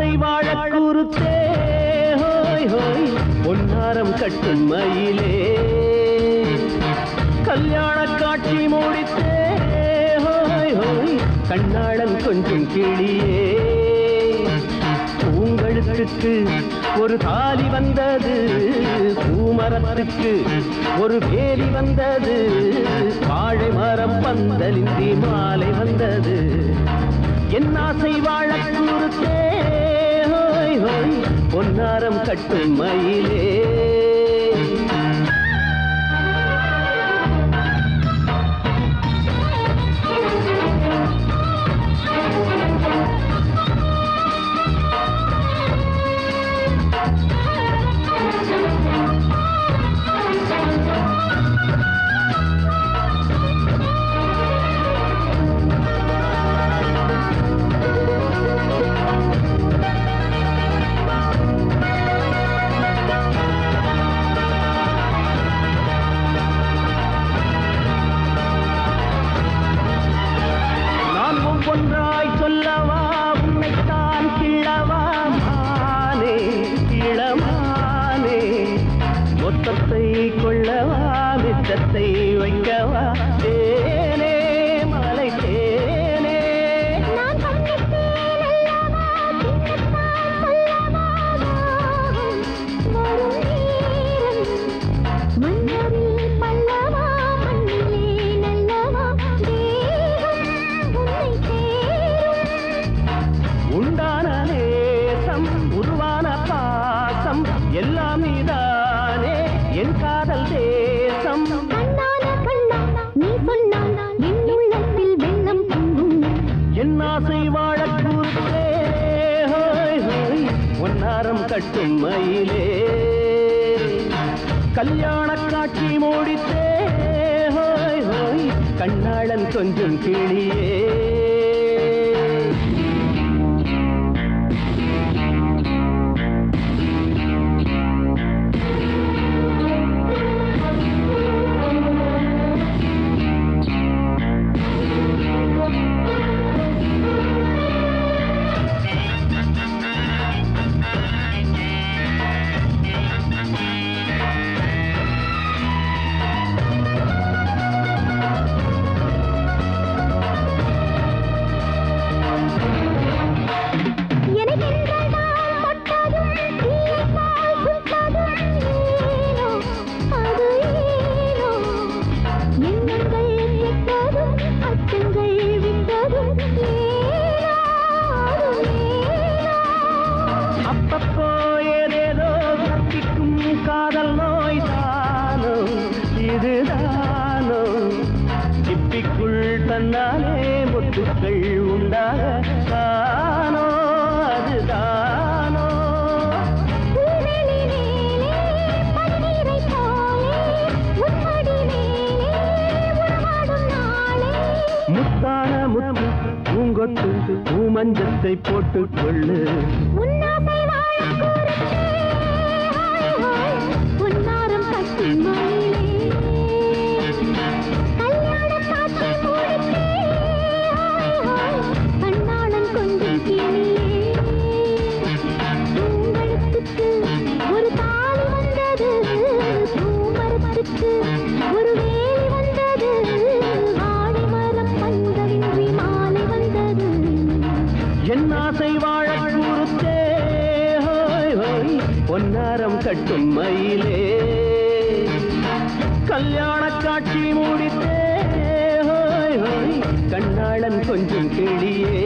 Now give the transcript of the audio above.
ஆசை வாழ கூறுத்தே ஹோய் ஹோய் பொன்னாரம் கட்டும் மயிலே கல்யாண காட்சி மூடித்தே ஹோய் ஹோய் கண்ணாளன் கொஞ்சம் கிளியே பூங்கழுத்துக்கு ஒரு தாலி வந்தது பூமரத்துக்கு ஒரு வேலி வந்தது வாழை மரம் பந்தலின்றி மாலை வந்தது என் ஆசை வாழ கூறுத்தே ஹோய் ஹோய் பொன்னாரம் கட்டும் மயிலே ஒன்றாய் சொல்லவா உன்னைத்தான் கிழவா மானே இளமானே மொத்தத்தை கொள்ளவா மிச்சத்தை வைக்கவா தேனே மலை தேனே உண்டான நேசம் உருவான பாசம் எல்லாம் நீதானே என் காதல் தேசம் நீ சொன்னால் என் உள்ளத்தில் வெள்ளம் பொங்கும் என் ஆசை வாழ கூறுத்தே ஹோய் ஹோய் பொன்னாரம் கட்டும் மயிலே கல்யாண காட்சி மூடித்தே ஹோய் ஹோய் கண்ணாளன் கொஞ்சம் கிளியே அப்பப்போ ஏதேதோ கற்பிக்கும் காதல் நோய் தானோ இதுதானோ சிப்பிக்குள் தன்னாலே முத்துக்கள் உண்டாக தானோ அதுதானோ முத்தான முத்து பூங்கொத்து பூமஞ்சத்தை போட்டுக் கொள்ளு பொன்னாரம் கட்டும் கண்ணாளன் கொஞ்சம் கிளியே பூங்கழுத்துக்கு ஒரு தாலி வந்தது பூமரத்துக்கு ஒரு வேலி வந்தது ஆடி மரம் பந்தலின்றி மாலை வந்தது என் ஆசை வாழ கூறுத்தே ஹோய் ஹோய் பொன்னாரம் கட்டும் மயிலே கல்யாண காட்சி மூடித்தே ஹோய் ஹோய் கண்ணாளன் கொஞ்சம் கிளியே